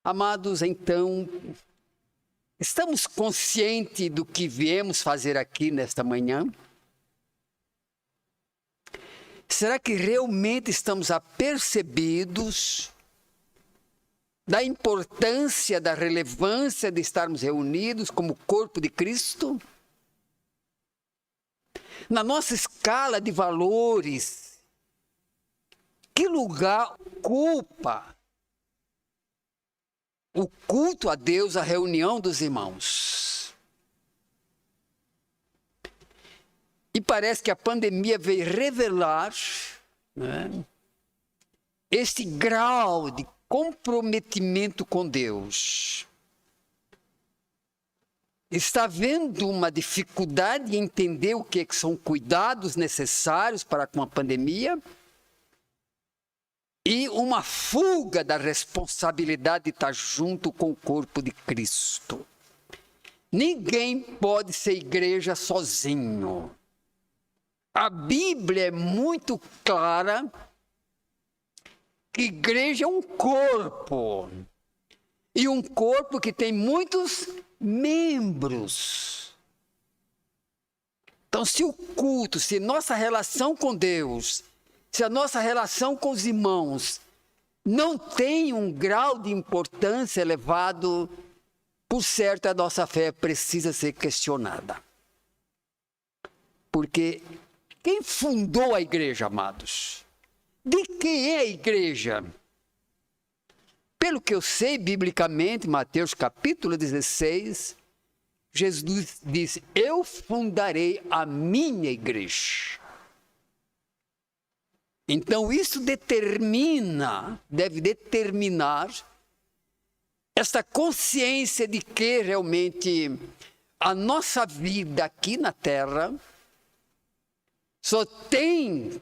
Amados, então, estamos conscientes do que viemos fazer aqui nesta manhã? Será que realmente estamos apercebidos da importância, da relevância de estarmos reunidos como corpo de Cristo? Na nossa escala de valores, que lugar ocupa o culto a Deus, a reunião dos irmãos? E parece que a pandemia veio revelar, né, este grau de comprometimento com Deus. Está havendo uma dificuldade em entender o que são cuidados necessários para com a pandemia e uma fuga da responsabilidade de estar junto com o corpo de Cristo. Ninguém pode ser igreja sozinho. A Bíblia é muito clara que igreja é um corpo. E um corpo que tem muitos membros. Então, se o culto, se nossa relação com Deus, se a nossa relação com os irmãos não tem um grau de importância elevado, por certo a nossa fé precisa ser questionada. Porque quem fundou a igreja, amados? De quem é a igreja? Pelo que eu sei, biblicamente, Mateus capítulo 16, Jesus disse: eu fundarei a minha igreja. Então isso deve determinar esta consciência de que realmente a nossa vida aqui na terra só tem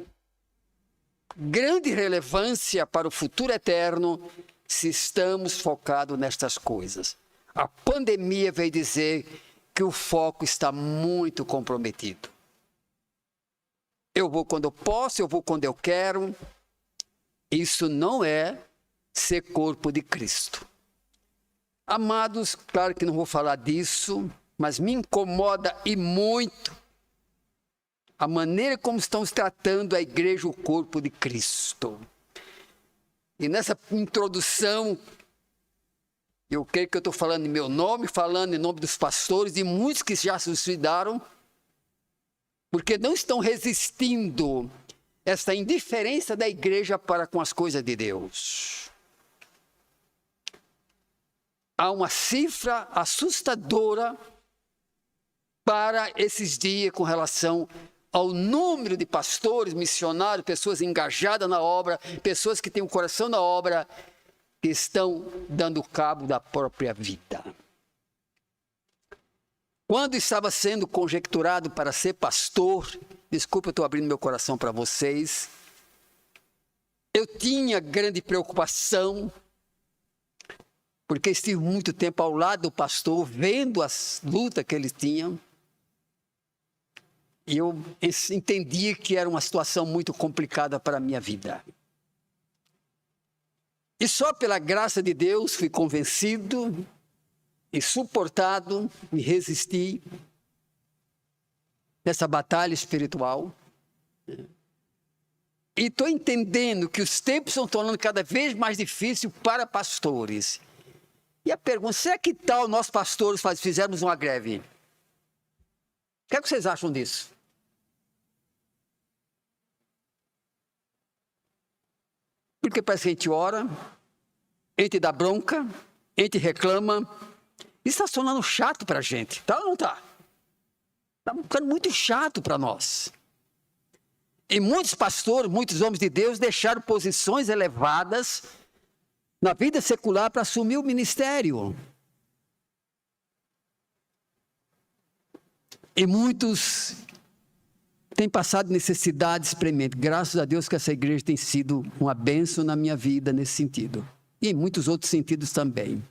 grande relevância para o futuro eterno se estamos focados nestas coisas. A pandemia veio dizer que o foco está muito comprometido. Eu vou quando eu posso, eu vou quando eu quero. Isso não é ser corpo de Cristo. Amados, claro que não vou falar disso, mas me incomoda e muito a maneira como estão tratando a igreja, o corpo de Cristo. E nessa introdução, eu creio que eu estou falando em meu nome, falando em nome dos pastores e muitos que já se suicidaram, porque não estão resistindo esta indiferença da igreja para com as coisas de Deus. Há uma cifra assustadora para esses dias com relação ao número de pastores, missionários, pessoas engajadas na obra, pessoas que têm o coração na obra, que estão dando cabo da própria vida. Quando estava sendo conjecturado para ser pastor, desculpa, eu estou abrindo meu coração para vocês, eu tinha grande preocupação, porque estive muito tempo ao lado do pastor, vendo as lutas que eles tinham, e eu entendi que era uma situação muito complicada para a minha vida. E só pela graça de Deus fui convencido e suportado e resisti nessa batalha espiritual. E estou entendendo que os tempos estão tornando cada vez mais difíceis para pastores. E a pergunta, será que tal nós pastores fizermos uma greve? O que é que vocês acham disso? Porque parece que a gente ora, a gente dá bronca, a gente reclama. Isso está sonando chato para a gente, tá ou não está? Está ficando muito chato para nós. E muitos pastores, muitos homens de Deus deixaram posições elevadas na vida secular para assumir o ministério. E muitos têm passado necessidades prementes. Graças a Deus que essa igreja tem sido uma bênção na minha vida nesse sentido. E em muitos outros sentidos também.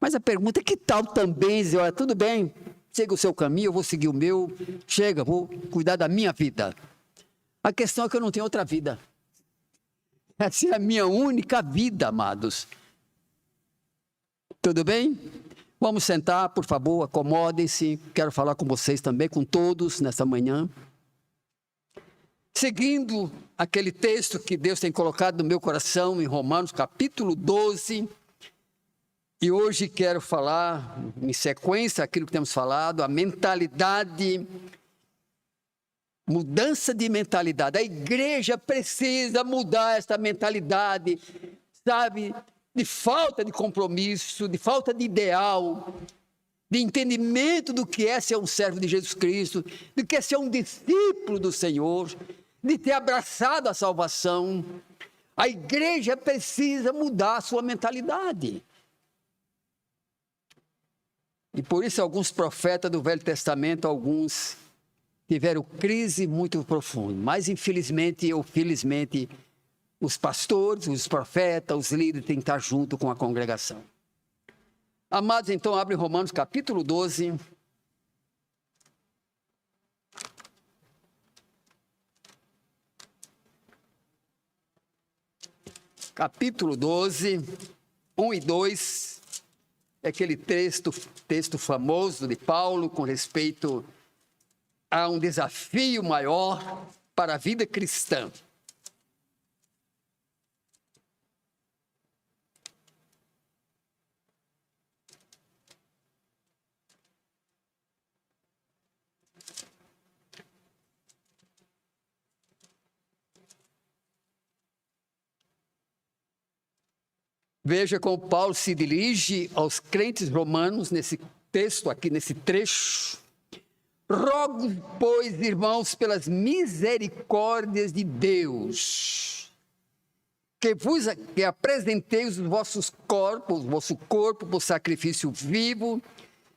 Mas a pergunta é que tal também dizer, olha, tudo bem, siga o seu caminho, eu vou seguir o meu, chega, vou cuidar da minha vida. A questão é que eu não tenho outra vida. Essa é a minha única vida, amados. Tudo bem? Vamos sentar, por favor, acomodem-se. Quero falar com vocês também, com todos, nessa manhã. Seguindo aquele texto que Deus tem colocado no meu coração, em Romanos, capítulo 12. E hoje quero falar, em sequência, aquilo que temos falado, a mentalidade, mudança de mentalidade. A igreja precisa mudar essa mentalidade, sabe, de falta de compromisso, de falta de ideal, de entendimento do que é ser um servo de Jesus Cristo, do que é ser um discípulo do Senhor, de ter abraçado a salvação. A igreja precisa mudar a sua mentalidade. E por isso alguns profetas do Velho Testamento, alguns tiveram crise muito profunda. Mas infelizmente ou felizmente, os pastores, os profetas, os líderes têm que estar junto com a congregação. Amados, então abre Romanos capítulo 12. Capítulo 12, 1 e 2. É aquele texto famoso de Paulo com respeito a um desafio maior para a vida cristã. Veja como Paulo se dirige aos crentes romanos nesse texto aqui, nesse trecho. Rogo, pois, irmãos, pelas misericórdias de Deus, que apresenteis os vossos corpos, o vosso corpo por sacrifício vivo,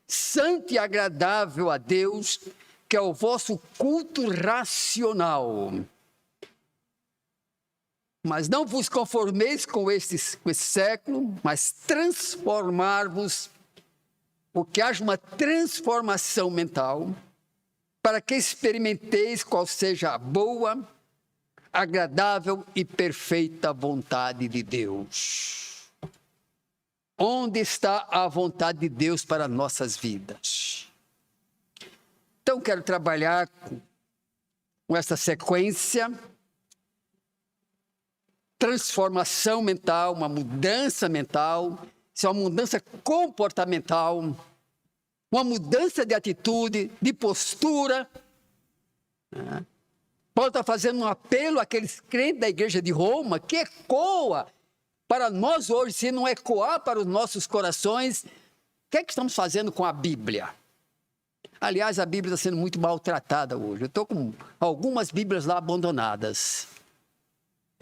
santo e agradável a Deus, que é o vosso culto racional. Mas não vos conformeis com esse século, mas transformar-vos, porque haja uma transformação mental, para que experimenteis qual seja a boa, agradável e perfeita vontade de Deus. Onde está a vontade de Deus para nossas vidas? Então, quero trabalhar com essa sequência. Transformação mental, uma mudança mental, isso é uma mudança comportamental, uma mudança de atitude, de postura. Paulo está fazendo um apelo àqueles crentes da igreja de Roma, que ecoa para nós hoje. Se não ecoar para os nossos corações, o que é que estamos fazendo com a Bíblia? Aliás, a Bíblia está sendo muito maltratada hoje. Eu estou com algumas Bíblias lá abandonadas.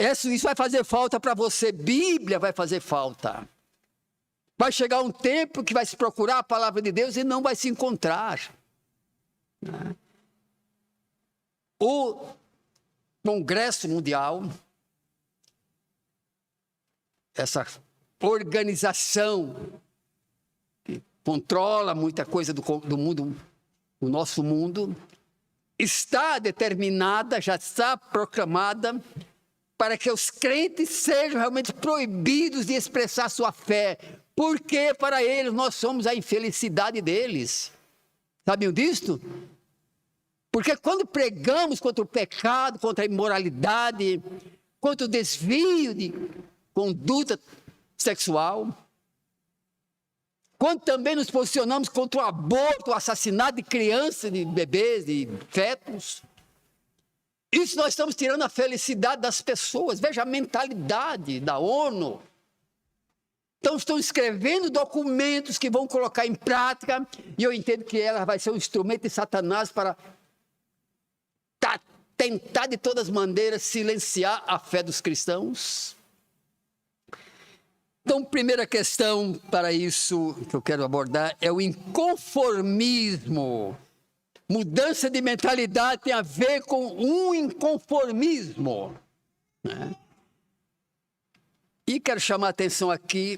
Isso vai fazer falta para você. Bíblia vai fazer falta. Vai chegar um tempo que vai se procurar a palavra de Deus e não vai se encontrar. O Congresso Mundial, essa organização que controla muita coisa do mundo, o nosso mundo, está determinada, já está proclamada, para que os crentes sejam realmente proibidos de expressar sua fé, porque para eles nós somos a infelicidade deles. Sabiam disso? Porque quando pregamos contra o pecado, contra a imoralidade, contra o desvio de conduta sexual, quando também nos posicionamos contra o aborto, o assassinato de crianças, de bebês, de fetos, isso nós estamos tirando a felicidade das pessoas. Veja a mentalidade da ONU. Então estão escrevendo documentos que vão colocar em prática, e eu entendo que ela vai ser um instrumento de Satanás para tentar de todas as maneiras silenciar a fé dos cristãos. Então, primeira questão para isso que eu quero abordar é o inconformismo. Mudança de mentalidade tem a ver com um inconformismo, né? E quero chamar a atenção aqui,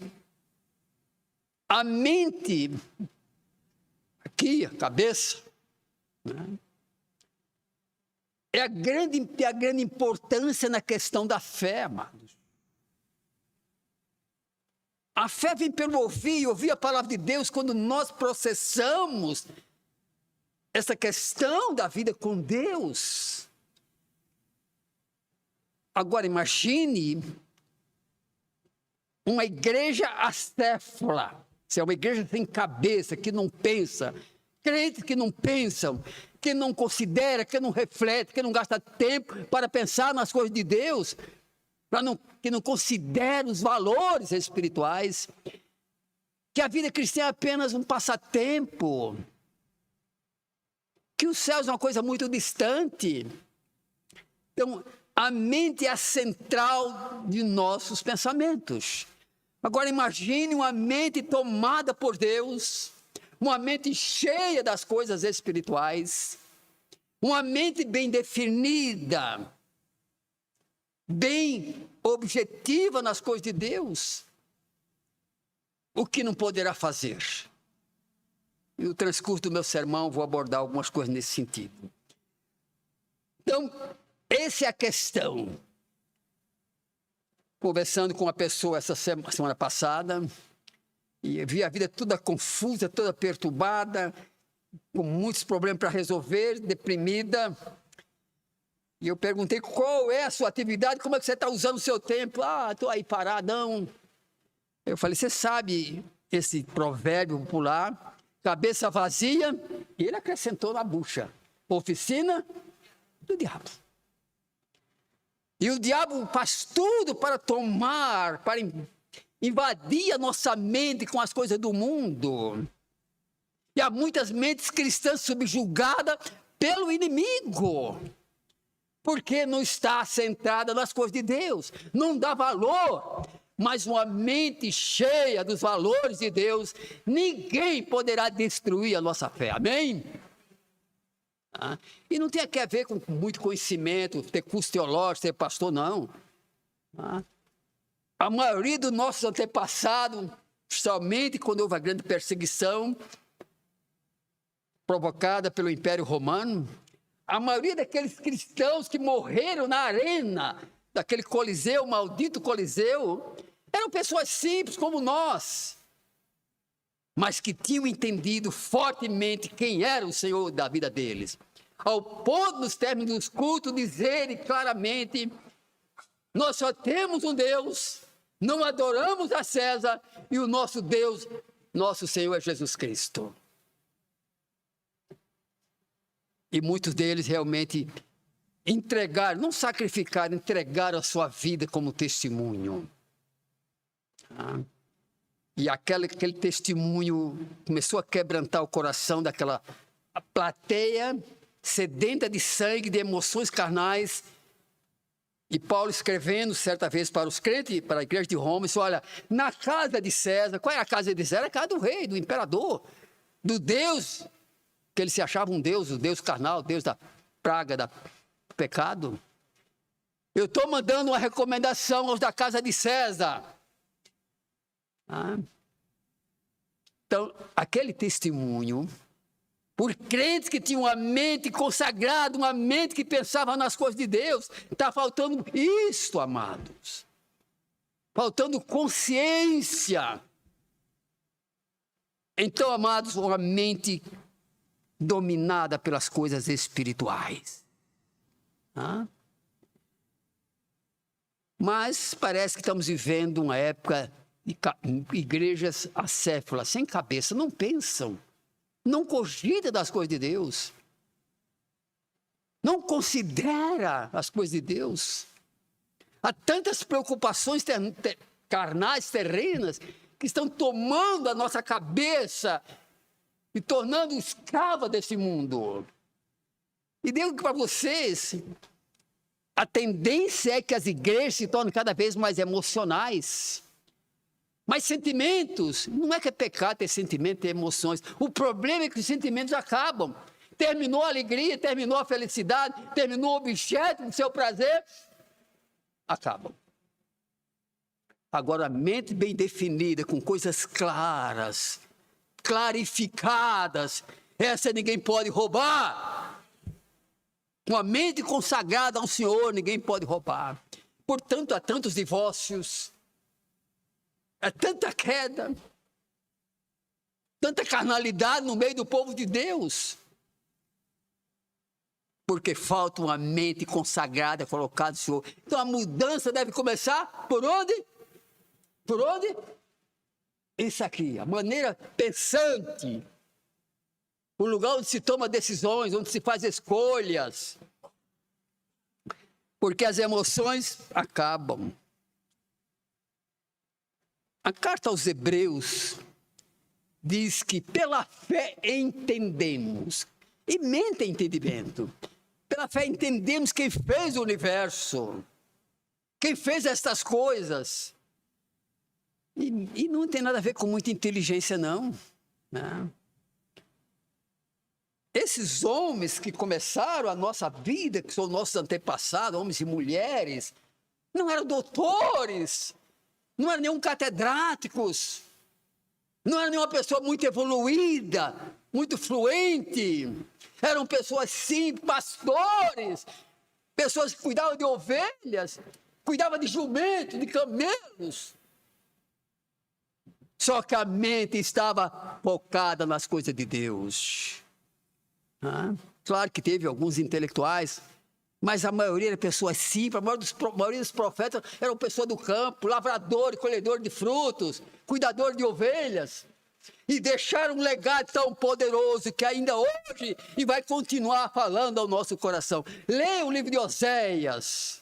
a mente, aqui, a cabeça, né? Tem a grande importância na questão da fé, amados. A fé vem pelo ouvir a palavra de Deus quando nós processamos essa questão da vida com Deus. Agora imagine uma igreja acéfala, é uma igreja sem cabeça, que não pensa, crentes que não pensam, que não considera, que não reflete, que não gasta tempo para pensar nas coisas de Deus, que não considera os valores espirituais, que a vida cristã é apenas um passatempo, que os céus é uma coisa muito distante. Então, a mente é a central de nossos pensamentos. Agora imagine uma mente tomada por Deus, uma mente cheia das coisas espirituais, uma mente bem definida, bem objetiva nas coisas de Deus. O que não poderá fazer? E no transcurso do meu sermão vou abordar algumas coisas nesse sentido. Então, essa é a questão. Conversando com uma pessoa essa semana passada, e vi a vida toda confusa, toda perturbada, com muitos problemas para resolver, deprimida. E eu perguntei qual é a sua atividade, como é que você está usando o seu tempo? Estou aí paradão. Eu falei, você sabe esse provérbio popular, cabeça vazia, e ele acrescentou na bucha, oficina do diabo. E o diabo faz tudo para tomar, para invadir a nossa mente com as coisas do mundo. E há muitas mentes cristãs subjugadas pelo inimigo, porque não está centrada nas coisas de Deus, não dá valor. Mas uma mente cheia dos valores de Deus, ninguém poderá destruir a nossa fé, amém? E não tem a ver com muito conhecimento, ter curso teológico, ser pastor, não. A maioria dos nossos antepassados, somente quando houve a grande perseguição provocada pelo Império Romano, a maioria daqueles cristãos que morreram na arena daquele Coliseu, maldito Coliseu, eram pessoas simples como nós, mas que tinham entendido fortemente quem era o Senhor da vida deles. Ao ponto, nos términos dos cultos, dizerem claramente, nós só temos um Deus, não adoramos a César, e o nosso Deus, nosso Senhor é Jesus Cristo. E muitos deles realmente entregaram, não sacrificaram, entregaram a sua vida como testemunho. E aquele testemunho começou a quebrantar o coração daquela plateia sedenta de sangue, de emoções carnais. E Paulo escrevendo certa vez para os crentes, para a igreja de Roma, disse, olha, na casa de César, qual é a casa de César? É a casa do rei, do imperador, do Deus, que ele se achava um Deus, o Deus carnal, o Deus da praga, do pecado. Eu estou mandando uma recomendação aos da casa de César. Então, aquele testemunho, por crentes que tinham uma mente consagrada, uma mente que pensava nas coisas de Deus, está faltando isto, amados. Faltando consciência. Então, amados, uma mente dominada pelas coisas espirituais. Mas parece que estamos vivendo uma época de igrejas acéfalas, sem cabeça, não pensam, não cogitam das coisas de Deus, não considera as coisas de Deus. Há tantas preocupações carnais, terrenas, que estão tomando a nossa cabeça e tornando escrava desse mundo. E digo para vocês, a tendência é que as igrejas se tornem cada vez mais emocionais. Mas sentimentos, não é que é pecado ter sentimento, ter emoções. O problema é que os sentimentos acabam. Terminou a alegria, terminou a felicidade, terminou o objeto do seu prazer, acabam. Agora, a mente bem definida, com coisas claras, clarificadas, essa ninguém pode roubar. Uma mente consagrada ao Senhor, ninguém pode roubar. Portanto, há tantos divórcios, É tanta queda, tanta carnalidade no meio do povo de Deus. Porque falta uma mente consagrada, colocada no Senhor. Então a mudança deve começar por onde? Por onde? Isso aqui, a maneira pensante. O lugar onde se toma decisões, onde se faz escolhas. Porque as emoções acabam. A carta aos Hebreus diz que pela fé entendemos. E mente entendimento. Pela fé entendemos quem fez o universo. Quem fez estas coisas. E não tem nada a ver com muita inteligência, não. Não. Esses homens que começaram a nossa vida, que são nossos antepassados, homens e mulheres, não eram doutores, não eram nenhum catedráticos, não eram nenhuma pessoa muito evoluída, muito fluente. Eram pessoas simples, pastores, pessoas que cuidavam de ovelhas, cuidavam de jumentos, de camelos. Só que a mente estava focada nas coisas de Deus. Claro que teve alguns intelectuais, mas a maioria era pessoas simples. A maioria dos profetas eram pessoas do campo, lavrador, colhedor de frutos, cuidador de ovelhas. E deixaram um legado tão poderoso que ainda hoje e vai continuar falando ao nosso coração. Leia o livro de Oséias.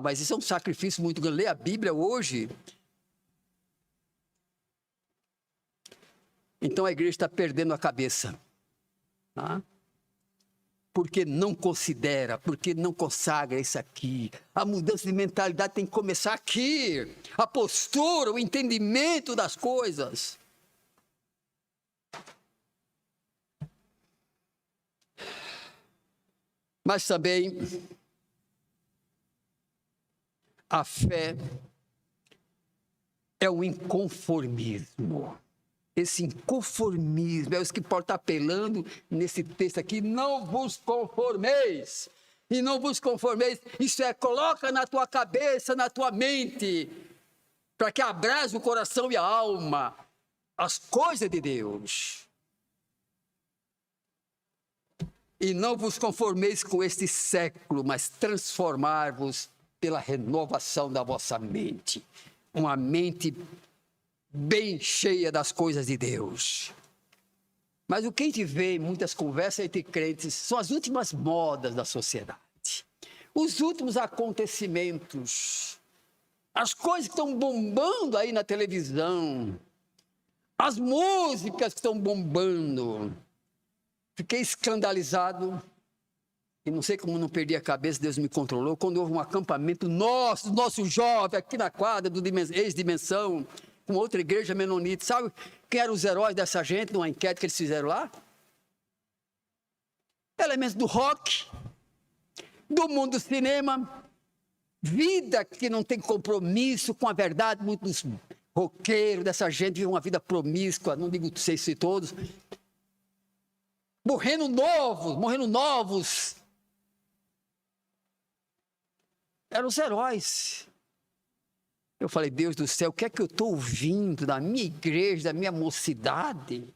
Mas isso é um sacrifício muito grande. Ler a Bíblia hoje. Então a igreja está perdendo a cabeça. Porque não considera, porque não consagra isso aqui. A mudança de mentalidade tem que começar aqui. A postura, o entendimento das coisas. Mas também a fé é um inconformismo. Esse inconformismo é o que Paulo está apelando nesse texto aqui. Não vos conformeis. E não vos conformeis. Isso é, coloca na tua cabeça, na tua mente, para que abrase o coração e a alma as coisas de Deus. E não vos conformeis com este século, mas transformar-vos pela renovação da vossa mente. Uma mente bem cheia das coisas de Deus. Mas o que a gente vê em muitas conversas entre crentes são as últimas modas da sociedade. Os últimos acontecimentos. As coisas que estão bombando aí na televisão. As músicas que estão bombando. Fiquei escandalizado. E não sei como não perdi a cabeça, Deus me controlou. Quando houve um acampamento nosso jovem, aqui na quadra do Ex-Dimensão, com outra igreja menonita. Sabe quem eram os heróis dessa gente, numa enquete que eles fizeram lá? Elementos do rock, do mundo do cinema, vida que não tem compromisso com a verdade. Muitos roqueiros dessa gente vivem uma vida promíscua, não digo sei se todos, morrendo novos. Eram os heróis. Eu falei, Deus do céu, o que é que eu estou ouvindo da minha igreja, da minha mocidade?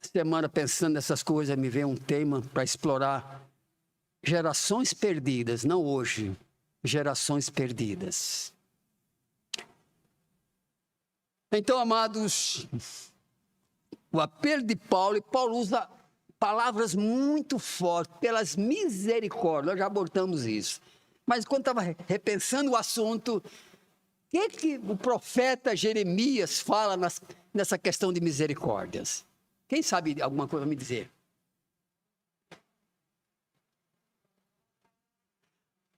Semana pensando nessas coisas, me veio um tema para explorar. Gerações perdidas, não hoje, gerações perdidas. Então, amados, o apelo de Paulo, e Paulo usa palavras muito fortes, pelas misericórdias, nós já abordamos isso. Mas quando estava repensando o assunto, o que o profeta Jeremias fala nessa questão de misericórdias? Quem sabe alguma coisa me dizer?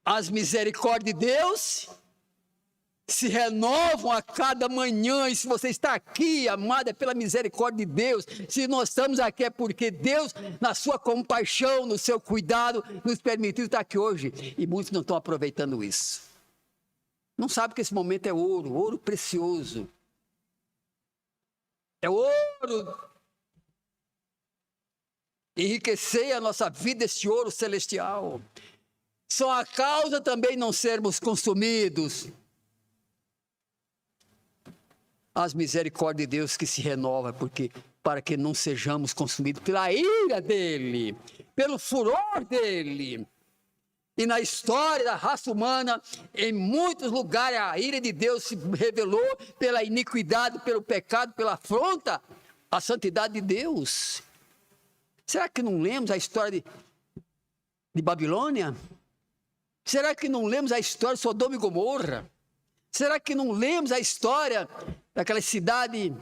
As misericórdias de Deus se renovam a cada manhã, e se você está aqui, amado, é pela misericórdia de Deus. Se nós estamos aqui é porque Deus, na sua compaixão, no seu cuidado, nos permitiu estar aqui hoje, e muitos não estão aproveitando isso. Não sabem que esse momento é ouro precioso. É ouro. enriquecei a nossa vida deste ouro celestial. São a causa também de não sermos consumidos. As misericórdias de Deus que se renova, porque para que não sejamos consumidos pela ira dele, pelo furor dele. E na história da raça humana, em muitos lugares, a ira de Deus se revelou pela iniquidade, pelo pecado, pela afronta à santidade de Deus. Será que não lemos a história de Babilônia? Será que não lemos a história de Sodoma e Gomorra? Será que não lemos a história daquelas cidades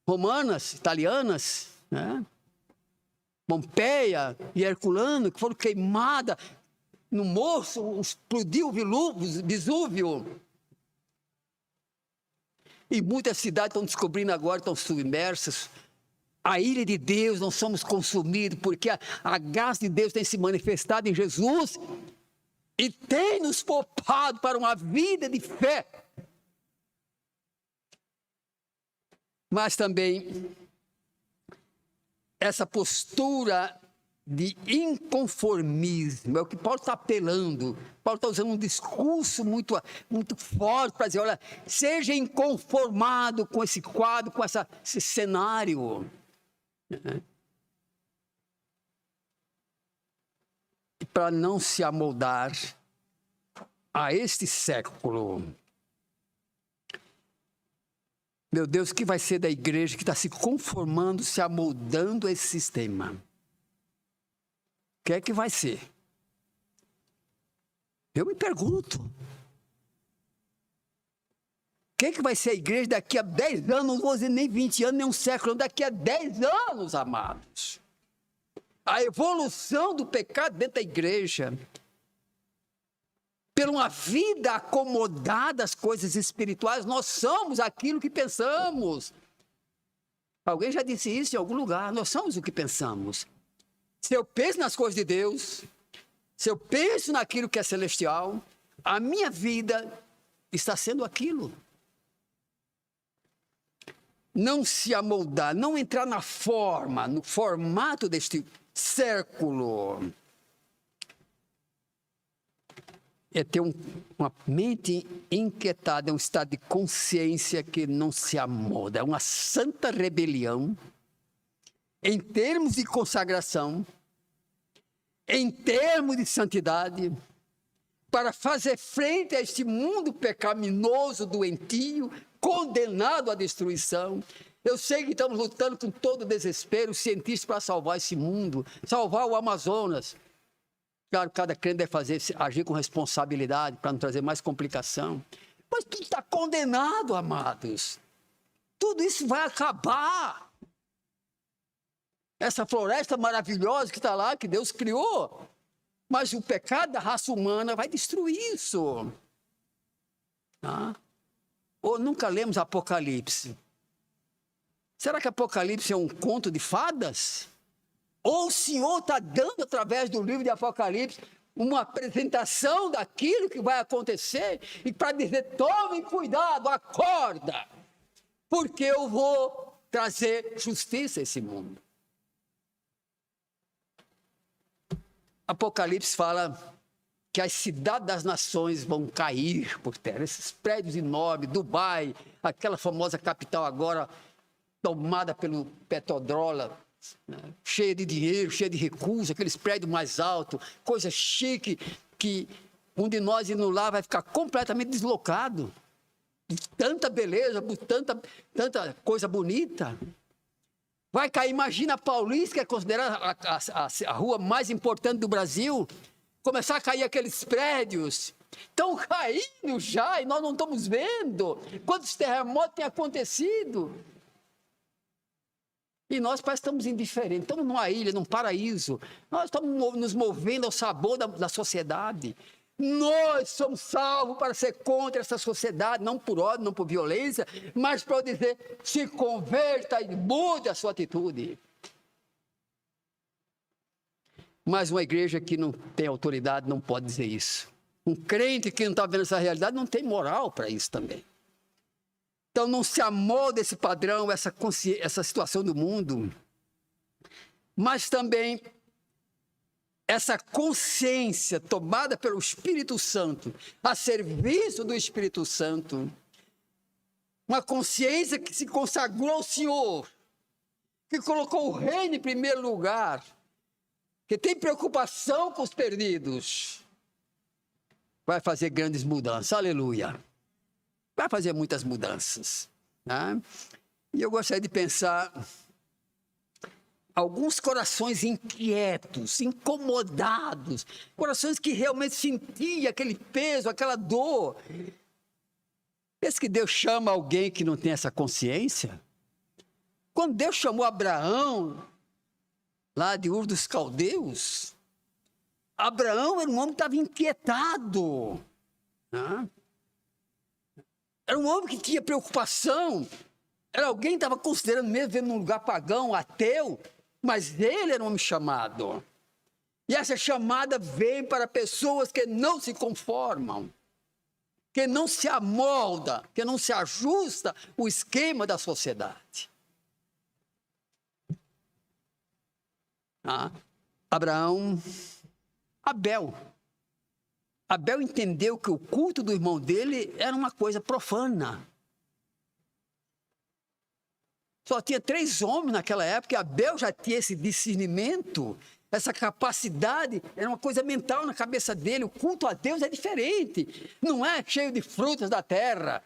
romanas, italianas, né? Pompeia e Herculano, que foram queimadas no morro, explodiu o Vesúvio. E muitas cidades estão descobrindo agora, estão submersas. A ira de Deus, não somos consumidos, porque a graça de Deus tem se manifestado em Jesus e tem nos poupado para uma vida de fé. Mas também essa postura de inconformismo, é o que Paulo está apelando. Paulo está usando um discurso muito forte para dizer, olha, seja inconformado com esse quadro, com esse cenário. E para não se amoldar a este século. Meu Deus, o que vai ser da igreja que está se conformando, se amoldando a esse sistema? O que é que vai ser? Eu me pergunto. O que é que vai ser a igreja daqui a 10 anos? Não vou dizer nem 20 anos, nem um século, daqui a 10 anos, amados. A evolução do pecado dentro da igreja, por uma vida acomodada às coisas espirituais, nós somos aquilo que pensamos. Alguém já disse isso em algum lugar, nós somos o que pensamos. Se eu penso nas coisas de Deus, se eu penso naquilo que é celestial, a minha vida está sendo aquilo. Não se amoldar, não entrar na forma, no formato deste século. É ter uma mente inquietada, é um estado de consciência que não se amolda. É uma santa rebelião em termos de consagração, em termos de santidade, para fazer frente a este mundo pecaminoso, doentio, condenado à destruição. Eu sei que estamos lutando com todo desespero, os cientistas, para salvar esse mundo, salvar o Amazonas. Claro, cada crente deve agir com responsabilidade para não trazer mais complicação. Mas tudo está condenado, amados. Tudo isso vai acabar. Essa floresta maravilhosa que está lá, que Deus criou. Mas o pecado da raça humana vai destruir isso. Ou nunca lemos Apocalipse. Será que Apocalipse é um conto de fadas? Ou o Senhor está dando, através do livro de Apocalipse, uma apresentação daquilo que vai acontecer, e para dizer, tomem cuidado, acorda, porque eu vou trazer justiça a esse mundo. Apocalipse fala que as cidades das nações vão cair por terra, esses prédios enormes, Dubai, aquela famosa capital agora tomada pelo petrodólar, cheia de dinheiro, cheia de recursos, aqueles prédios mais altos, coisa chique, que um de nós indo lá vai ficar completamente deslocado, de tanta beleza, por tanta coisa bonita. Vai cair, imagina a Paulista, que é considerada a rua mais importante do Brasil, começar a cair aqueles prédios. Estão caindo já e nós não estamos vendo. Quantos terremotos têm acontecido? E nós parece que estamos indiferentes, estamos numa ilha, num paraíso. Nós estamos nos movendo ao sabor da sociedade. Nós somos salvos para ser contra essa sociedade, não por ódio, não por violência, mas para dizer, se converta e mude a sua atitude. Mas uma igreja que não tem autoridade não pode dizer isso. Um crente que não está vendo essa realidade não tem moral para isso também. Então não se amolda esse padrão, essa situação do mundo. mas também essa consciência tomada pelo Espírito Santo, a serviço do Espírito Santo, uma consciência que se consagrou ao Senhor, que colocou o reino em primeiro lugar, que tem preocupação com os perdidos, vai fazer grandes mudanças, aleluia. Vai fazer muitas mudanças, né? E eu gostaria de pensar alguns corações inquietos, incomodados, corações que realmente sentiam aquele peso, aquela dor. Pensa que Deus chama alguém que não tem essa consciência? Quando Deus chamou Abraão, lá de Ur dos Caldeus, Abraão era um homem que estava inquietado, né? Era um homem que tinha preocupação, era alguém que estava considerando mesmo vivendo num lugar pagão, ateu, mas ele era um homem chamado. E essa chamada vem para pessoas que não se conformam, que não se amolda, que não se ajusta o esquema da sociedade. Abel entendeu que o culto do irmão dele era uma coisa profana. Só tinha 3 homens naquela época, e Abel já tinha esse discernimento, essa capacidade, era uma coisa mental na cabeça dele. O culto a Deus é diferente, não é cheio de frutas da terra,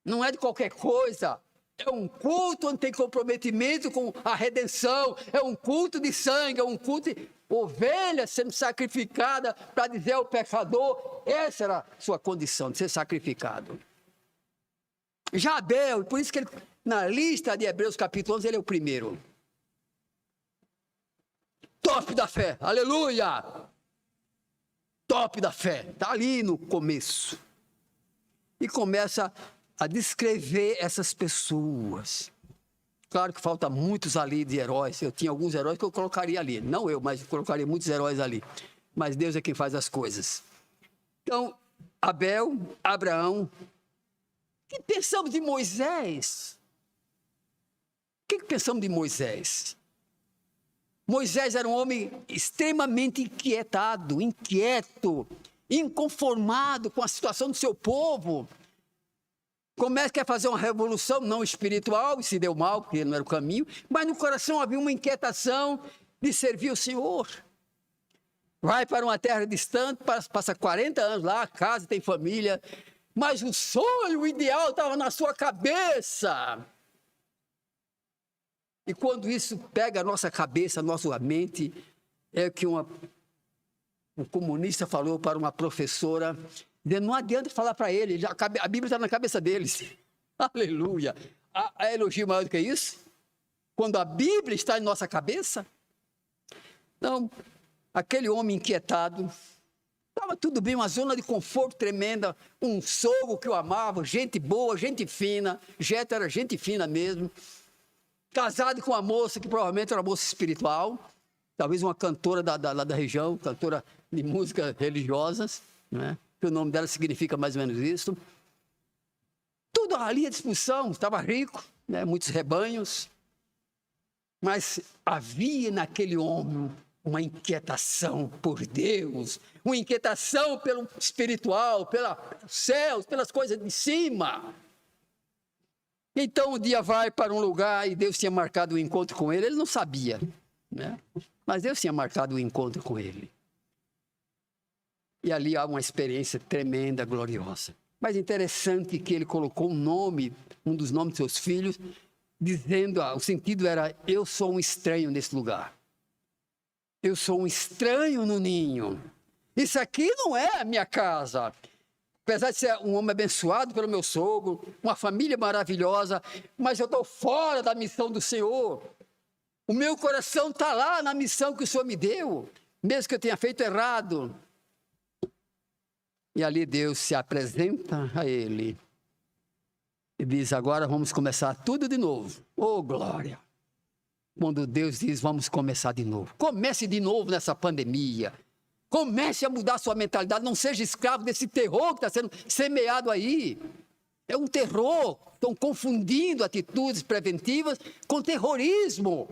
não é de qualquer coisa. É um culto onde tem comprometimento com a redenção, é um culto de sangue, é um culto de ovelha sendo sacrificada para dizer ao pecador, essa era a sua condição de ser sacrificado. Já Abel, por isso que ele, na lista de Hebreus capítulo 11, ele é o primeiro. Top da fé, aleluia! Top da fé, está ali no começo. E começa a descrever essas pessoas. Claro que falta muitos ali de heróis. Eu tinha alguns heróis que eu colocaria ali. Não eu, mas eu colocaria muitos heróis ali. Mas Deus é quem faz as coisas. Então, Abel, Abraão. O que pensamos de Moisés? O que pensamos de Moisés? Moisés era um homem extremamente inquieto, inconformado com a situação do seu povo. Quer fazer uma revolução, não espiritual, e se deu mal, porque não era o caminho, mas no coração havia uma inquietação de servir o Senhor. Vai para uma terra distante, passa 40 anos lá, casa, tem família, mas o sonho, o ideal estava na sua cabeça. E quando isso pega a nossa cabeça, a nossa mente, é que um comunista falou para uma professora, não adianta falar para ele, a Bíblia está na cabeça deles. Aleluia. Há elogio maior do que isso? Quando a Bíblia está em nossa cabeça? Então, aquele homem inquietado, estava tudo bem, uma zona de conforto tremenda, um sogro que o amava, gente boa, gente fina, Jetro era gente fina mesmo, casado com uma moça que provavelmente era uma moça espiritual, talvez uma cantora da região, cantora de músicas religiosas, né? Que o nome dela significa mais ou menos isso. Tudo ali à disposição, estava rico, né? Muitos rebanhos, mas havia naquele homem uma inquietação por Deus, uma inquietação pelo espiritual, pelos céus, pelas coisas de cima. Então, um dia vai para um lugar e Deus tinha marcado um encontro com ele não sabia, né? Mas Deus tinha marcado um encontro com ele. E ali há uma experiência tremenda, gloriosa. Mas interessante que ele colocou um dos nomes de seus filhos, dizendo, o sentido era, eu sou um estranho nesse lugar. Eu sou um estranho no ninho. Isso aqui não é a minha casa. Apesar de ser um homem abençoado pelo meu sogro, uma família maravilhosa, mas eu estou fora da missão do Senhor. O meu coração está lá na missão que o Senhor me deu, mesmo que eu tenha feito errado. E ali Deus se apresenta a ele e diz, agora vamos começar tudo de novo. Oh, glória! Quando Deus diz, vamos começar de novo. Comece de novo nessa pandemia. Comece a mudar sua mentalidade. Não seja escravo desse terror que está sendo semeado aí. É um terror. Estão confundindo atitudes preventivas com terrorismo.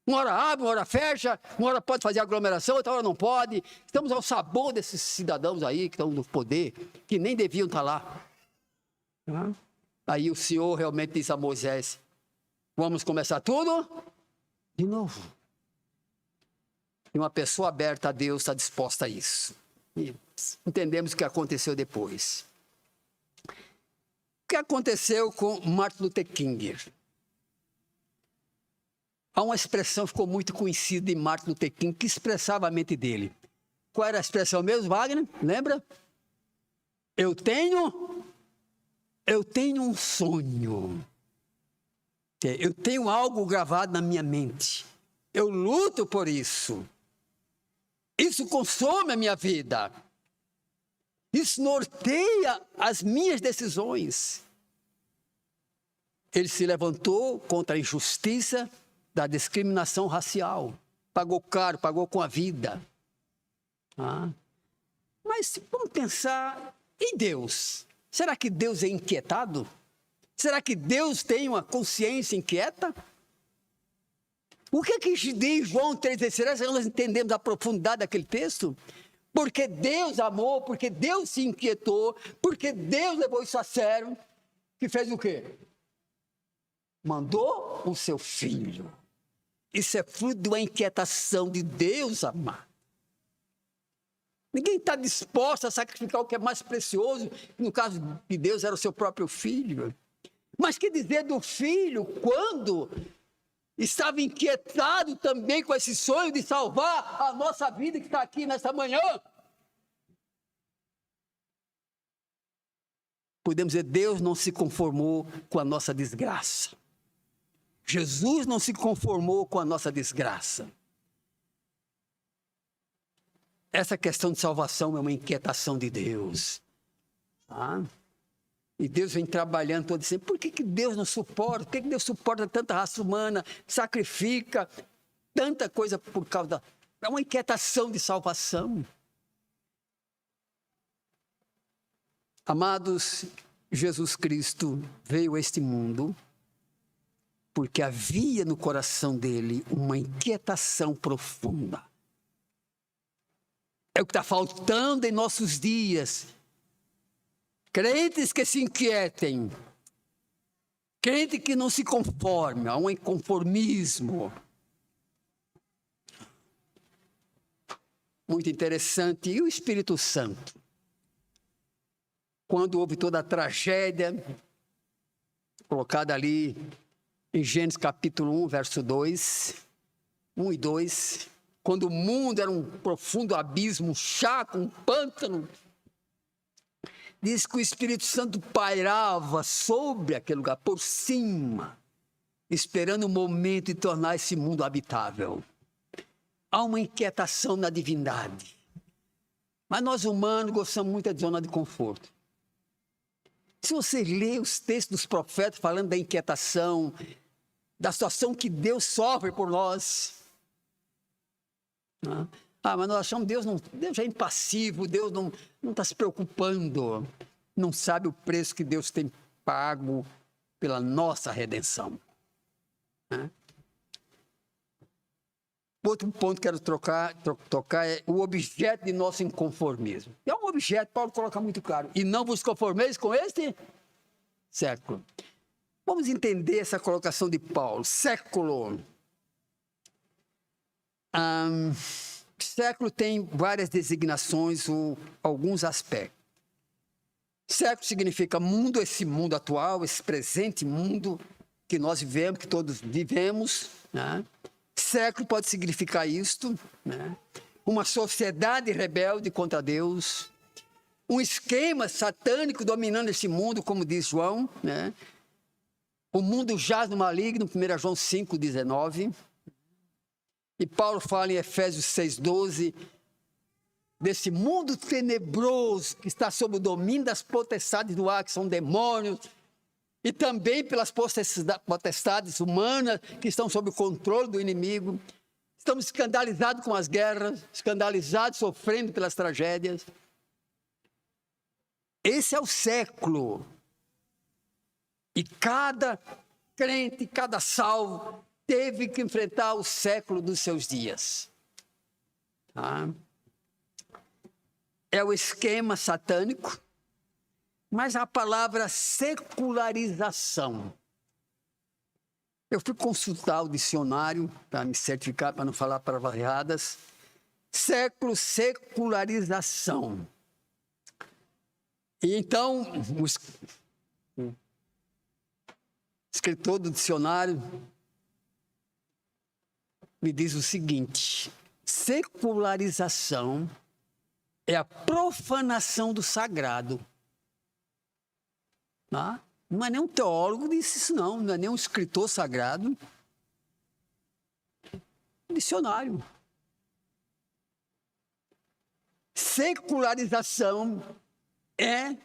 Uma hora abre, uma hora fecha, uma hora pode fazer aglomeração, outra hora não pode. Estamos ao sabor desses cidadãos aí que estão no poder, que nem deviam estar lá. Aí o Senhor realmente diz a Moisés, vamos começar tudo de novo. E uma pessoa aberta a Deus está disposta a isso. E entendemos o que aconteceu depois. O que aconteceu com Martin Luther King? Há uma expressão que ficou muito conhecida em Martin Luther King, que expressava a mente dele. Qual era a expressão mesmo, Wagner? Lembra? Eu tenho um sonho. Eu tenho algo gravado na minha mente. Eu luto por isso. Isso consome a minha vida. Isso norteia as minhas decisões. Ele se levantou contra a injustiça da discriminação racial. Pagou caro, pagou com a vida. Mas vamos pensar em Deus. Será que Deus é inquietado? Será que Deus tem uma consciência inquieta? O que diz João 3,16? Nós entendemos a profundidade daquele texto? Porque Deus amou, porque Deus se inquietou, porque Deus levou isso a sério, que fez o quê? Mandou o seu filho. Isso é fruto de uma inquietação de Deus, amado. Ninguém está disposto a sacrificar o que é mais precioso, no caso de Deus era o seu próprio filho. Mas que dizer do filho quando estava inquietado também com esse sonho de salvar a nossa vida que está aqui nesta manhã? Podemos dizer, Deus não se conformou com a nossa desgraça. Jesus não se conformou com a nossa desgraça. Essa questão de salvação é uma inquietação de Deus. E Deus vem trabalhando todo sempre. Por que Deus não suporta? Por que Deus suporta tanta raça humana? Sacrifica tanta coisa por causa da... É uma inquietação de salvação. Amados, Jesus Cristo veio a este mundo porque havia no coração dele uma inquietação profunda. É o que está faltando em nossos dias. Crentes que se inquietem. Crente que não se conforme, há um inconformismo. Muito interessante. E o Espírito Santo? Quando houve toda a tragédia, colocada ali em Gênesis capítulo 1, verso 2, 1 e 2, quando o mundo era um profundo abismo, um chaco, um pântano, diz que o Espírito Santo pairava sobre aquele lugar, por cima, esperando o momento de tornar esse mundo habitável. Há uma inquietação na divindade. Mas nós humanos gostamos muito de zona de conforto. Se você lê os textos dos profetas falando da inquietação, da situação que Deus sofre por nós. Mas nós achamos Deus é impassivo, Deus não está se preocupando. Não sabe o preço que Deus tem pago pela nossa redenção. Outro ponto que quero tocar é o objeto de nosso inconformismo. É um objeto, Paulo coloca muito claro. E não vos conformeis com este século. Vamos entender essa colocação de Paulo. Século. Século tem várias designações ou alguns aspectos. Século significa mundo, esse mundo atual, esse presente mundo que nós vivemos, que todos vivemos, né? Século pode significar isto, né? Uma sociedade rebelde contra Deus, um esquema satânico dominando esse mundo, como diz João, né? O mundo jaz no maligno, 1 João 5,19. E Paulo fala em Efésios 6,12, desse mundo tenebroso que está sob o domínio das potestades do ar, que são demônios, e também pelas potestades humanas que estão sob o controle do inimigo. Estamos escandalizados com as guerras, escandalizados, sofrendo pelas tragédias. Esse é o século. E cada crente, cada salvo, teve que enfrentar o século dos seus dias. Tá? É o esquema satânico, mas a palavra secularização. Eu fui consultar o dicionário para me certificar, para não falar palavras erradas. Século, secularização. E então, o escritor do dicionário me diz o seguinte: secularização é a profanação do sagrado. Tá? Não é nem um teólogo que disse isso, não é nem um escritor sagrado. Dicionário. Secularização é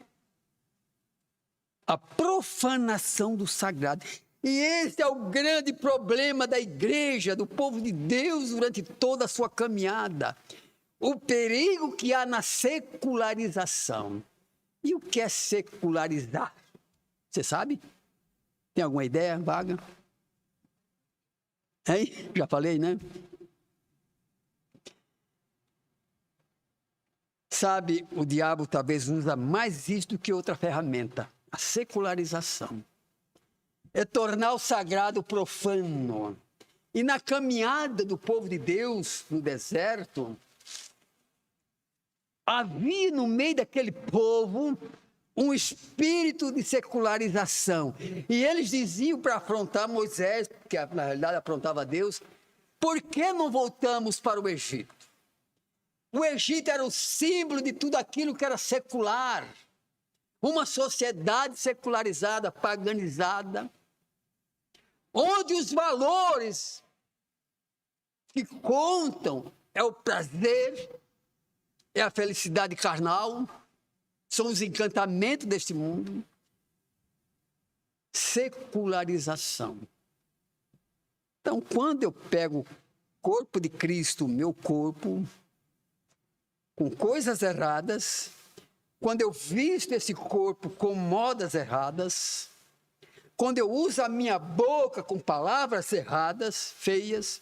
a profanação do sagrado. E esse é o grande problema da igreja, do povo de Deus durante toda a sua caminhada. O perigo que há na secularização. E o que é secularizar? Você sabe? Tem alguma ideia vaga? Hein? Já falei, né? Sabe, o diabo talvez usa mais isso do que outra ferramenta. A secularização. É tornar o sagrado profano. E na caminhada do povo de Deus no deserto, havia no meio daquele povo um espírito de secularização. E eles diziam para afrontar Moisés, que na realidade afrontava Deus: por que não voltamos para o Egito? O Egito era o símbolo de tudo aquilo que era secular. Uma sociedade secularizada, paganizada, onde os valores que contam é o prazer, é a felicidade carnal, são os encantamentos deste mundo. Secularização. Então, quando eu pego o corpo de Cristo, o meu corpo, com coisas erradas, quando eu visto esse corpo com modas erradas, quando eu uso a minha boca com palavras erradas, feias,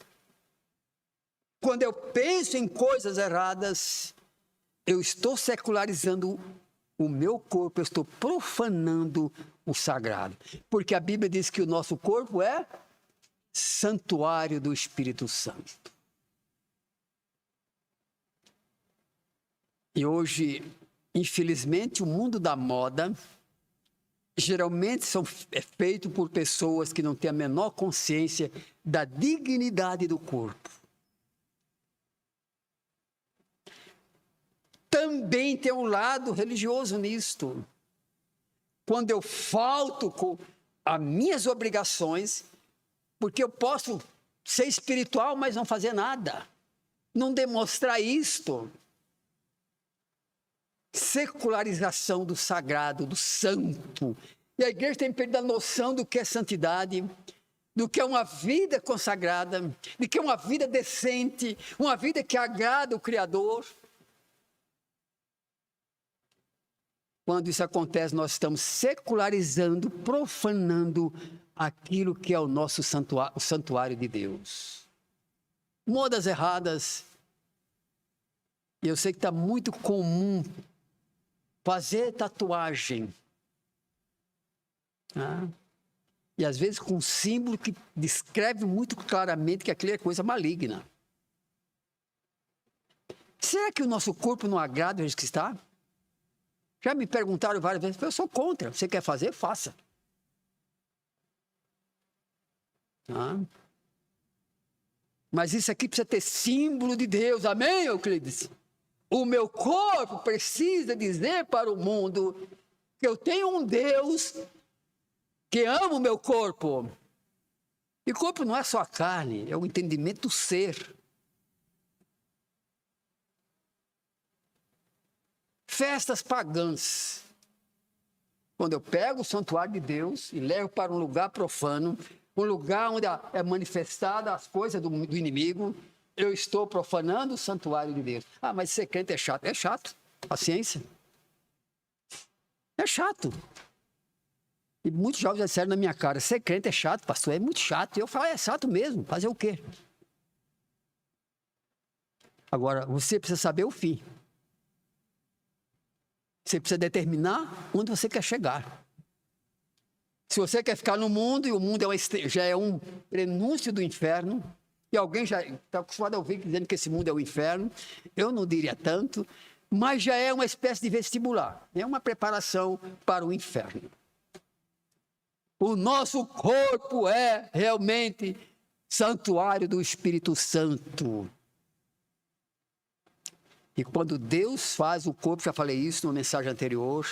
quando eu penso em coisas erradas, eu estou secularizando o meu corpo, eu estou profanando o sagrado. Porque a Bíblia diz que o nosso corpo é santuário do Espírito Santo. E hoje, infelizmente, o mundo da moda geralmente é feito por pessoas que não têm a menor consciência da dignidade do corpo. Também tem um lado religioso nisto. Quando eu falto com as minhas obrigações, porque eu posso ser espiritual, mas não fazer nada, não demonstrar isto. Secularização do sagrado, do santo. E a igreja tem perdido a noção do que é santidade, do que é uma vida consagrada, do que é uma vida decente, uma vida que agrada o Criador. Quando isso acontece, nós estamos secularizando, profanando aquilo que é o nosso santuário, o santuário de Deus. Modas erradas. E eu sei que está muito comum fazer tatuagem. E às vezes com um símbolo que descreve muito claramente que aquilo é coisa maligna. Será que o nosso corpo não agrada o jeito que está? Já me perguntaram várias vezes, eu sou contra. Você quer fazer? Faça. Mas isso aqui precisa ter símbolo de Deus. Amém, Euclides? O meu corpo precisa dizer para o mundo que eu tenho um Deus que ama o meu corpo. E o corpo não é só a carne, é o entendimento do ser. Festas pagãs. Quando eu pego o santuário de Deus e levo para um lugar profano, um lugar onde é manifestada as coisas do inimigo, eu estou profanando o santuário de Deus. Mas ser crente é chato. É chato. Paciência. É chato. E muitos jovens já disseram na minha cara, ser crente é chato, pastor, é muito chato. E eu falo, é chato mesmo, fazer o quê? Agora, você precisa saber o fim. Você precisa determinar onde você quer chegar. Se você quer ficar no mundo, e o mundo já é um prenúncio do inferno, e alguém já está acostumado a ouvir dizendo que esse mundo é o inferno, eu não diria tanto, mas já é uma espécie de vestibular, é uma preparação para o inferno. O nosso corpo é realmente santuário do Espírito Santo. E quando Deus faz o corpo, já falei isso numa mensagem anterior,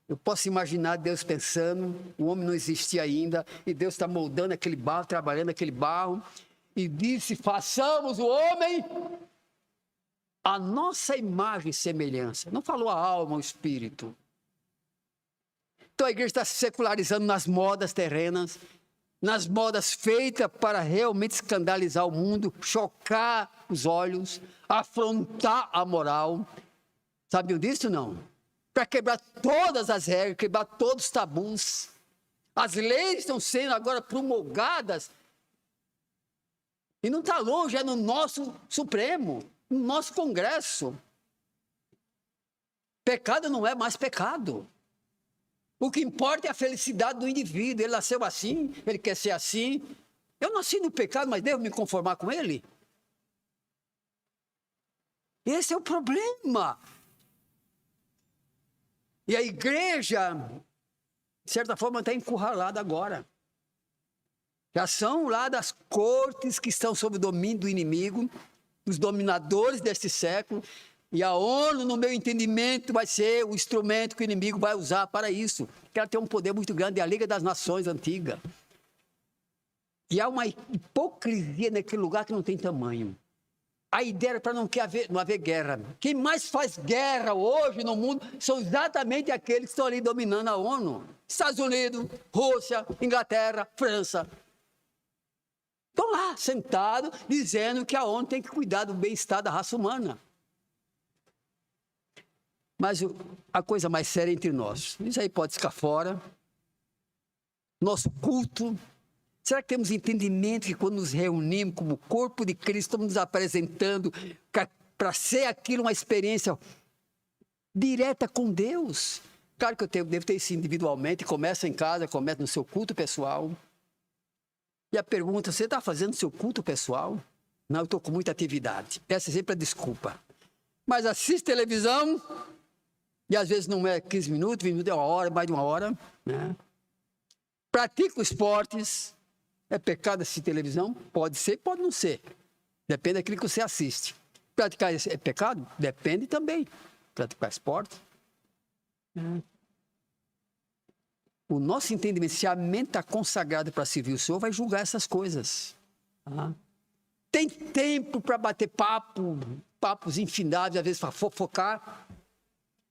eu posso imaginar Deus pensando, o homem não existia ainda, e Deus está moldando aquele barro, trabalhando aquele barro, e disse, façamos o homem a nossa imagem e semelhança. Não falou a alma, o espírito. Então a igreja está se secularizando nas modas terrenas, nas modas feitas para realmente escandalizar o mundo, chocar os olhos, afrontar a moral. Sabiam disso, não? Para quebrar todas as regras, quebrar todos os tabus. As leis estão sendo agora promulgadas. E não está longe, é no nosso Supremo, no nosso Congresso. Pecado não é mais pecado. O que importa é a felicidade do indivíduo. Ele nasceu assim, ele quer ser assim. Eu nasci no pecado, mas devo me conformar com ele? Esse é o problema. E a igreja, de certa forma, está encurralada agora. Já são lá das cortes que estão sob o domínio do inimigo, dos dominadores deste século. E a ONU, no meu entendimento, vai ser o instrumento que o inimigo vai usar para isso. Porque ela tem um poder muito grande, é a Liga das Nações antiga. E há uma hipocrisia naquele lugar que não tem tamanho. A ideia era para não haver guerra. Quem mais faz guerra hoje no mundo são exatamente aqueles que estão ali dominando a ONU. Estados Unidos, Rússia, Inglaterra, França. Estão lá, sentados, dizendo que a ONU tem que cuidar do bem-estar da raça humana. Mas a coisa mais séria é entre nós. Isso aí pode ficar fora. Nosso culto. Será que temos entendimento que quando nos reunimos como corpo de Cristo, estamos nos apresentando para ser aquilo uma experiência direta com Deus? Claro que eu devo ter isso individualmente, começa em casa, começa no seu culto pessoal. E a pergunta, você está fazendo seu culto pessoal? Não, eu estou com muita atividade. Essa é sempre a desculpa. Mas assiste televisão, e às vezes não é 15 minutos, 20 minutos, é uma hora, mais de uma hora. Né? Pratica esportes. É pecado assistir televisão? Pode ser, pode não ser. Depende daquilo que você assiste. Praticar é pecado? Depende também. Praticar esporte. O nosso entendimento, se a mente está consagrada para servir o Senhor, vai julgar essas coisas. Tem tempo para bater papos infindáveis, às vezes para fofocar.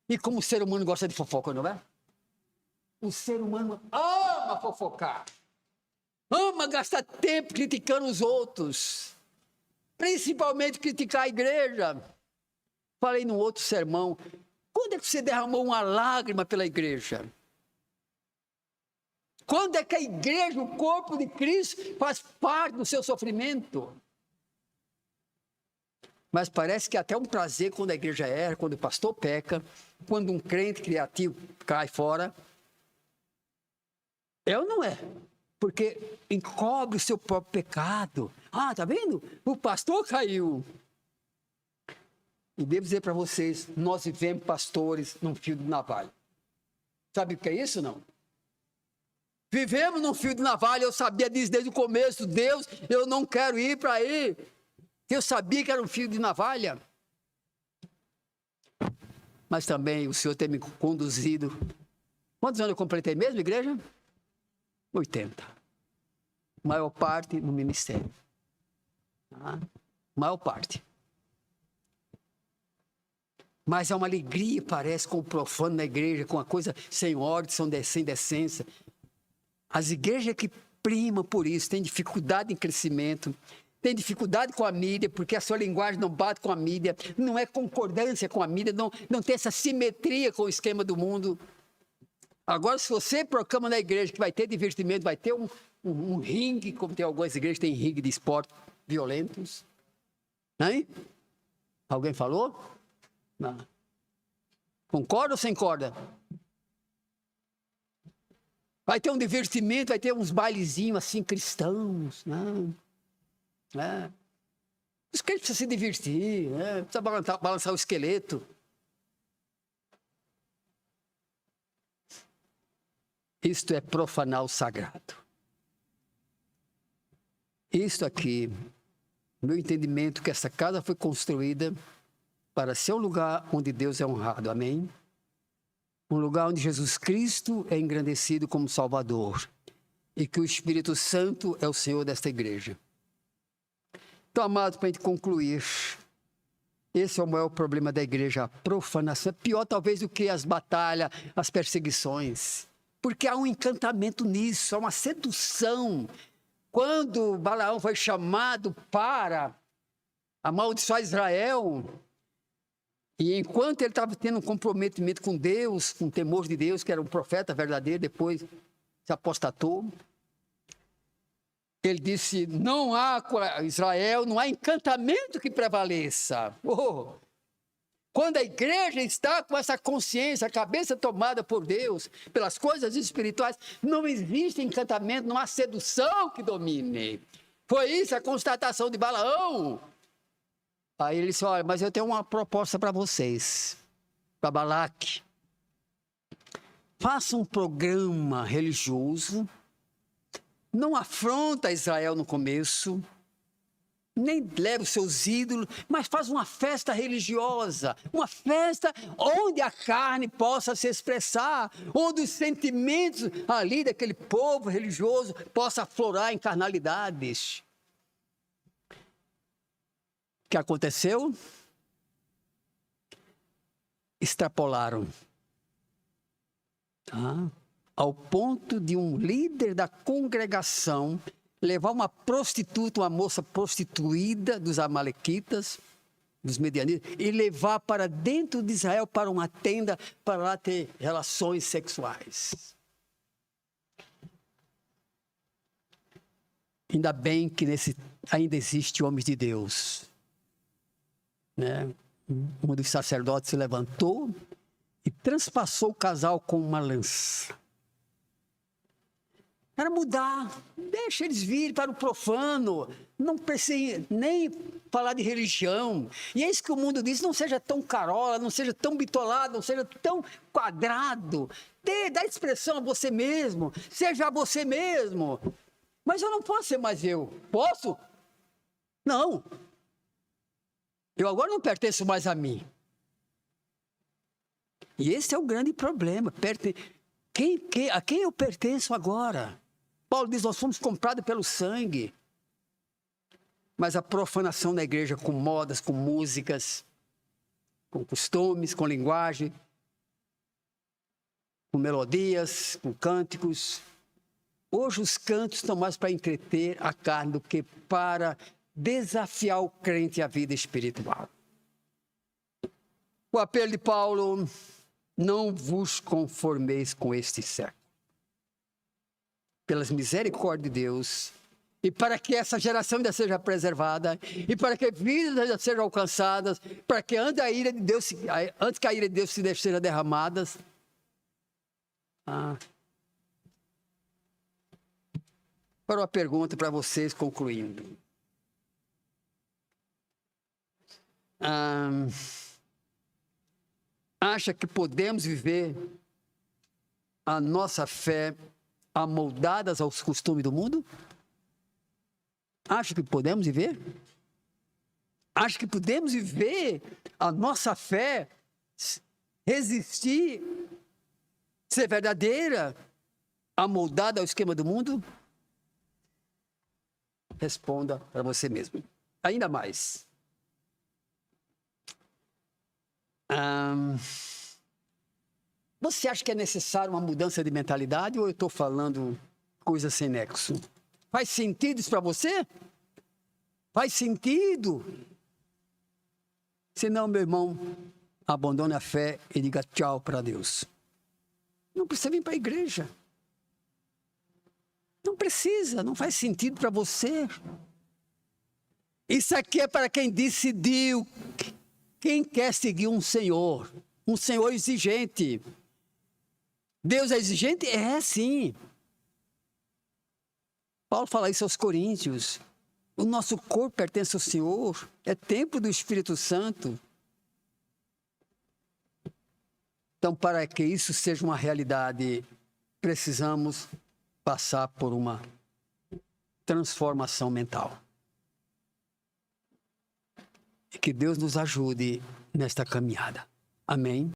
E como o ser humano gosta de fofoca, não é? O ser humano ama fofocar. Ama gastar tempo criticando os outros. Principalmente criticar a igreja. Falei num outro sermão. Quando é que você derramou uma lágrima pela igreja? Quando é que a igreja, o corpo de Cristo, faz parte do seu sofrimento? Mas parece que até um prazer quando a igreja erra, quando o pastor peca, quando um crente criativo cai fora. É ou não é? Porque encobre o seu próprio pecado. Ah, tá vendo? O pastor caiu. E devo dizer para vocês, nós vivemos pastores num fio de navalha. Sabe o que é isso, não? Vivemos num fio de navalha, eu sabia disso desde o começo. Deus, eu não quero ir para aí. Eu sabia que era um fio de navalha. Mas também o Senhor tem me conduzido. Quantos anos eu completei mesmo, igreja? 80. Maior parte no ministério. Maior parte. Mas é uma alegria, parece, com o profano na igreja, com a coisa sem ordem, sem decência. As igrejas que primam por isso, têm dificuldade em crescimento, têm dificuldade com a mídia, porque a sua linguagem não bate com a mídia, não é concordância com a mídia, não tem essa simetria com o esquema do mundo. Agora, se você proclama na igreja que vai ter divertimento, vai ter um ringue, como tem algumas igrejas que tem ringue de esporte violentos. Hein? Alguém falou? Não. Concorda ou sem corda? Vai ter um divertimento, vai ter uns bailezinhos assim cristãos. Não. Os crentes precisam se divertir, né? Precisa balançar o esqueleto. Isto é profanar o sagrado. Isto aqui, meu entendimento, que essa casa foi construída para ser um lugar onde Deus é honrado, amém? Um lugar onde Jesus Cristo é engrandecido como Salvador e que o Espírito Santo é o Senhor desta igreja. Então, amados, para a gente concluir, esse é o maior problema da igreja, a profanação. É pior talvez do que as batalhas, as perseguições. Porque há um encantamento nisso, há uma sedução. Quando Balaão foi chamado para amaldiçoar Israel, e enquanto ele estava tendo um comprometimento com Deus, com o temor de Deus, que era um profeta verdadeiro, depois se apostatou, ele disse, não há Israel, não há encantamento que prevaleça. Quando a igreja está com essa consciência, a cabeça tomada por Deus, pelas coisas espirituais, não existe encantamento, não há sedução que domine. Foi isso a constatação de Balaão. Aí ele disse, olha, mas eu tenho uma proposta para vocês, para Balaque. Faça um programa religioso, não afronta Israel no começo, nem leva os seus ídolos, mas faz uma festa religiosa, uma festa onde a carne possa se expressar, onde os sentimentos ali daquele povo religioso possa aflorar em carnalidades. O que aconteceu? Extrapolaram. Ao ponto de um líder da congregação levar uma prostituta, uma moça prostituída dos amalequitas, dos medianitas, e levar para dentro de Israel, para uma tenda, para lá ter relações sexuais. Ainda bem que ainda existe homens de Deus, né? Um dos sacerdotes se levantou e transpassou o casal com uma lança. Era mudar, deixa eles virem para o profano, não precisa nem falar de religião. E é isso que o mundo diz, não seja tão carola, não seja tão bitolado, não seja tão quadrado. Dá expressão a você mesmo, seja você mesmo. Mas eu não posso ser mais eu. Posso? Não. Eu agora não pertenço mais a mim. E esse é o grande problema. A quem eu pertenço agora? Paulo diz, nós fomos comprados pelo sangue. Mas a profanação da igreja com modas, com músicas, com costumes, com linguagem, com melodias, com cânticos. Hoje os cantos estão mais para entreter a carne do que para desafiar o crente à vida espiritual. O apelo de Paulo, não vos conformeis com este século. Pelas misericórdias de Deus, e para que essa geração ainda seja preservada, e para que vidas ainda sejam alcançadas, para que antes que a ira de Deus seja derramada. Agora uma pergunta para vocês, concluindo. Acha que podemos viver a nossa fé amoldadas aos costumes do mundo? Acha que podemos viver? Acha que podemos viver a nossa fé, resistir, ser verdadeira, amoldada ao esquema do mundo? Responda para você mesmo. Ainda mais. Você acha que é necessário uma mudança de mentalidade ou eu estou falando coisa sem nexo? Faz sentido isso para você? Faz sentido? Se não, meu irmão, abandone a fé e diga tchau para Deus. Não precisa vir para a igreja. Não precisa, não faz sentido para você. Isso aqui é para quem decidiu, quem quer seguir um Senhor exigente. Deus é exigente? É, sim. Paulo fala isso aos Coríntios. O nosso corpo pertence ao Senhor, é templo do Espírito Santo. Então, para que isso seja uma realidade, precisamos passar por uma transformação mental. E que Deus nos ajude nesta caminhada. Amém?